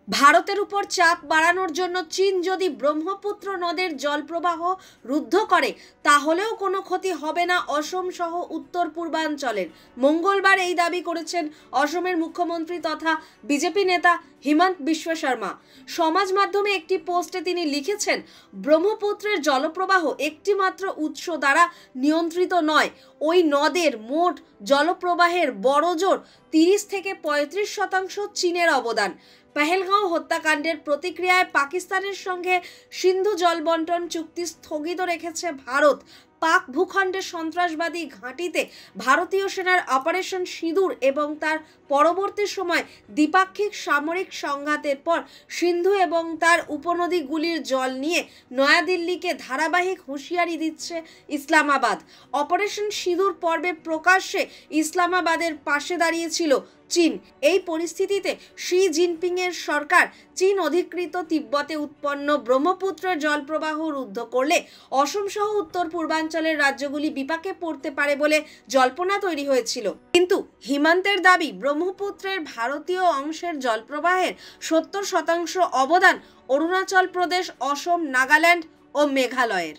ভারতের উপর চাপ বাড়ানোর জন্য চীন যদি ব্রহ্মপুত্র নদের জলপ্রবাহ রুদ্ধ করে তাহলেও কোনো ক্ষতি হবে না অসম সহ উত্তর পূর্বাঞ্চলের। মঙ্গলবার এই দাবি করেছেন অসমের মুখ্যমন্ত্রী তথা বিজেপি নেতা হিমন্ত বিশ্ব শর্মা। সমাজ মাধ্যমে একটি পোস্টে তিনি লিখেছেন, ব্রহ্মপুত্রের জলপ্রবাহ একটি মাত্র উৎস দ্বারা নিয়ন্ত্রিত নয়। ওই নদের মোট জলপ্রবাহের বড়জোর 30 থেকে 35% চীনের অবদান। পেহেলগাঁও হত্যাকাণ্ডের প্রতিক্রিয়ায় পাকিস্তানের সঙ্গে সিন্ধু জল বন্টন চুক্তি স্থগিত রেখেছে ভারত। পাক ভূখণ্ডে সন্ত্রাসবাদী ঘাঁটিতে ভারতীয় সেনার অপারেশন সিঁদুর এবং তার পরবর্তী সময় দ্বিপাক্ষিক সামরিক সংঘাতের পর সিন্ধু এবং তার উপনদীগুলির জল নিয়ে নয়াদিল্লিকে ধারাবাহিক হুঁশিয়ারি দিচ্ছে ইসলামাবাদ। অপারেশন সিঁদুর পর্বে প্রকাশ্যে ইসলামাবাদের পাশে দাঁড়িয়েছিল চীন। এই পরিস্থিতিতে শি জিনপিংয়ের সরকার চীন অধিকৃত তিব্বতে উৎপন্ন ব্রহ্মপুত্রের জলপ্রবাহ রুদ্ধ করলে অসম সহ উত্তর পূর্বাঞ্চলের রাজ্যগুলি বিপাকে পড়তে পারে বলে জল্পনা তৈরি হয়েছিল। কিন্তু হিমন্তের দাবি, ব্রহ্মপুত্রের ভারতীয় অংশের জলপ্রবাহের 70% অবদান অরুণাচল প্রদেশ, অসম, নাগাল্যান্ড ও মেঘালয়ের।